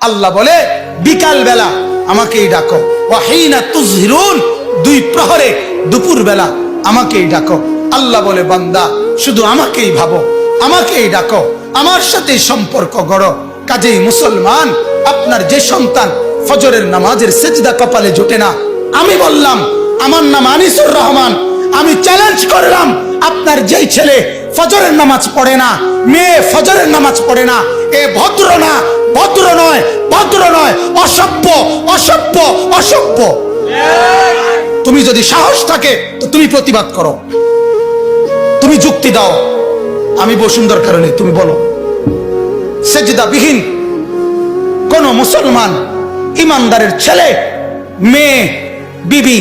আল্লাহ বলে বিকাল বেলা আমাকেই ডাকো, ওয়াহিনা তুজহিরুন, দুই প্রহরে দুপুর বেলা আমাকেই ডাকো। আল্লাহ বলে বান্দা শুধু আমাকেই ভাবো, আমাকেই ডাকো, আমার সাথে সম্পর্ক গড়ো। কাজেই মুসলমান, আপনার যে সন্তান ফজরের নামাজের সেজদা কপালে জোটে না, আমি বললাম আমার নাম আনিসুর রহমান, আমি চ্যালেঞ্জ করলাম আপনার যেই ছেলে ফজরের নামাজ পড়ে না, মেয়ে ফজরের নামাজ পড়ে না, এ ভদ্র না, ভদ্র নয়, ভদ্র নয়, অসভ্য, অসভ্য, অসভ্য। তুমি যদি সাহস থাকে তো তুমি প্রতিবাদ করো, তুমি যুক্তি দাও, আমি বসুন্ধর কারণে তুমি বলো। সেজদা বিহীন কোন মুসলমান ইমানদারের ছেলে, মেয়ে, বিবি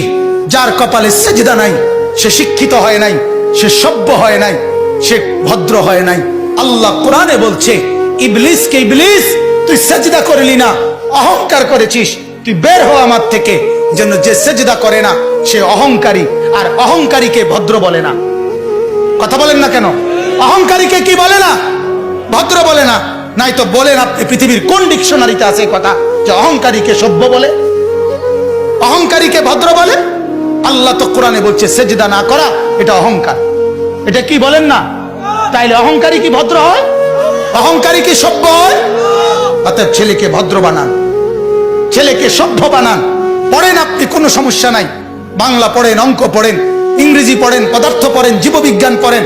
যার কপালে সেজদা নাই, সে শিক্ষিত হয় নাই, সে সভ্য হয় নাই, সে ভদ্র হয় নাই। আল্লাহ কোরআনে বলছে ইবলিসকে, ইবলিস তুই সেজদা করলি না, অহংকার করেছিস, তুই বের হ আমার থেকে। যেন যে সেজদা করে না সে অহংকারী, আর অহংকারীকে ভদ্র বলে না। কথা বলেন না কেন? অহংকারীকে কি বলে না? ভদ্র বলে না। নাই তো বলেন আপনি পৃথিবীর কোন ডিকশনারিতে আছে কথা যে অহংকারীকে সভ্য বলে, অহংকারীকে ভদ্র বলে? আল্লাহ তো কোরআনে বলছে সেজদা না করা এটা অহংকার। এটা কি বলেন না? তাইলে অহংকারী কি ভদ্র হয়? অহংকারী কি সভ্য হয়? অতএব ছেলেকে ভদ্র বানান, ছেলেকে সভ্য বানান। পড়েন আপনি, কোনো সমস্যা নাই, বাংলা পড়েন, অঙ্ক পড়েন, ইংরেজি পড়েন, পদার্থ পড়েন, জীববিজ্ঞান পড়েন,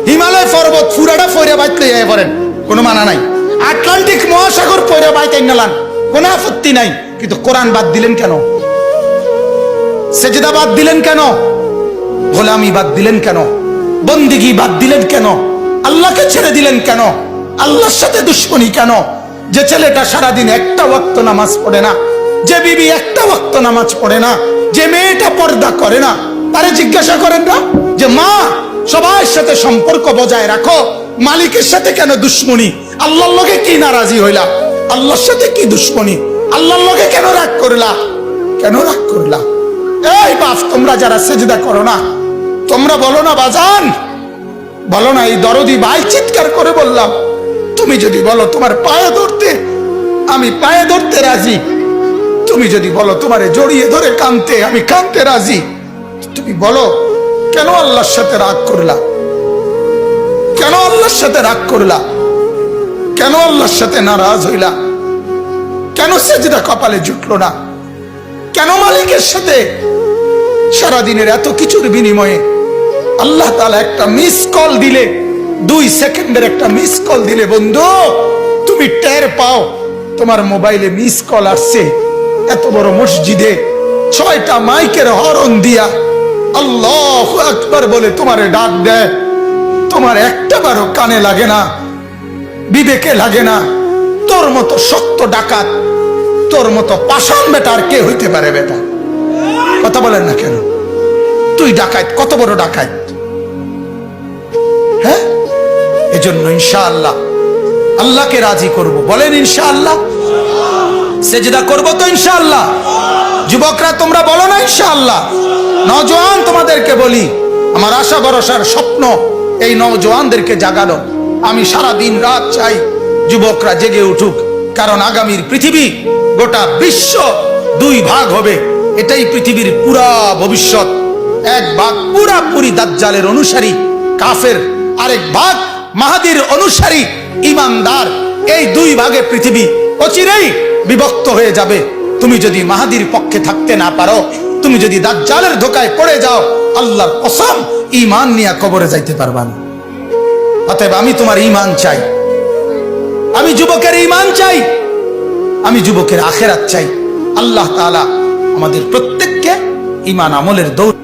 হিমালয় পর্বত ফুরাটা ফইরা বাইতে যায় পড়েন, কোনো মানা নাই। আটলান্টিক মহাসাগর পইরা বাইতে নালান, কোনো আপত্তি নাই। কিন্তু কোরআন বাদ দিলেন কেন? সেজদা বাদ দিলেন কেন? গোলামি বাদ দিলেন কেন? বন্দিগি বাদ দিলেন কেন? আল্লাহকে ছেড়ে দিলেন কেন? আল্লাহর সাথে দুশ্মনী কেন? যে ছেলেটা সারাদিন একটা ওয়াক্ত নামাজ পড়ে না, যে বিবি একটা ওয়াক্ত নামাজ পড়ে না, যে মেয়েটা পর্দা করে না, তারে জিজ্ঞাসা করেন না যে মা সবার সাথে সম্পর্ক বজায় রাখো, মালিকের সাথে কেন দুশ্মনী? আল্লাহর লগে কি নারাজি হইলা? আল্লাহর সাথে কি দুশ্মনী? আল্লাহর লগে কেন রাগ করলা? কেন রাগ করলা? এই বাপ, তোমরা যারা সেজদা করো না, তোমরা বলো না বাজান, বলো না, এই দরদি ভাই চিৎকার করে বললাম, তুমি যদি বলো তোমার পায়ে ধরতে, আমি পায়ে ধরতে রাজি। তুমি যদি বলো তোমারে জড়িয়ে ধরে কাঁদতে, আমি কাঁদতে রাজি। তুমি বলো কেন আল্লাহর সাথে রাগ করলা? কেন আল্লাহর সাথে রাগ করলা? কেন আল্লাহর সাথে নারাজ হইলা? কেন সেজদা কপালে জুটলো না? কেন মালিকের সাথে সারাদিনের এত কিছুর বিনিময়ে আল্লাহ তাআলা একটা মিস কল দিলে, 2 সেকেন্ডের একটা মিস কল দিলে বন্ধু তুমি টের পাও তোমার মোবাইলে মিস কল আসছে। এত বড় মসজিদে 6টা মাইকের হরন দিয়া আল্লাহু আকবার বলে তোমারে ডাক দেয়, তোমার একটা বারও কানে লাগে না, বিবেকে লাগে না। তোর মতো শক্ত ডাকাত, তোর মতো পাষাণ বেটা আর কে হইতে পারে? বেটা কথা বলেন না কেন? তুই ডাকাত, কত বড় ডাকাত! হ্যাঁ, এজন্য ইনশাআল্লাহ আল্লাহকে রাজি করব। বলেন ইনশাআল্লাহ। সেজদা করব তো ইনশাআল্লাহ। যুবকরা তোমরা বলো না ইনশাআল্লাহ। নওজোয়ান তোমাদেরকে বলি, আমার আশা ভরসার স্বপ্ন এই নওজোয়ানদেরকে জাগানো। আমি সারা দিন রাত চাই যুবকরা জেগে উঠুক, কারণ আগামীর পৃথিবী, গোটা বিশ্ব 2 ভাগ হবে। এটাই পৃথিবীর পুরা ভবিষ্যৎ। এক ভাগ পুরাপুরি দাজ্জালের অনুসারী কাফের, আরেক ভাগ মাহাদির অনুসারী ইমানদার। এই 2 ভাগে পৃথিবী অচিরেই বিভক্ত হয়ে যাবে। তুমি যদি মাহাদির পক্ষে থাকতে না পারো, তুমি যদি দাজ্জালের ধোকায় পড়ে যাও, আল্লাহর কসম ঈমান নিয়ে কবরে যাইতে পারবা না। অতএব আমি তোমার ঈমান চাই, আমি যুবকের ঈমান চাই, আমি যুবকের আখিরাত চাই। আল্লাহ তাআলা আমাদের প্রত্যেককে ঈমান আমলের দৌড়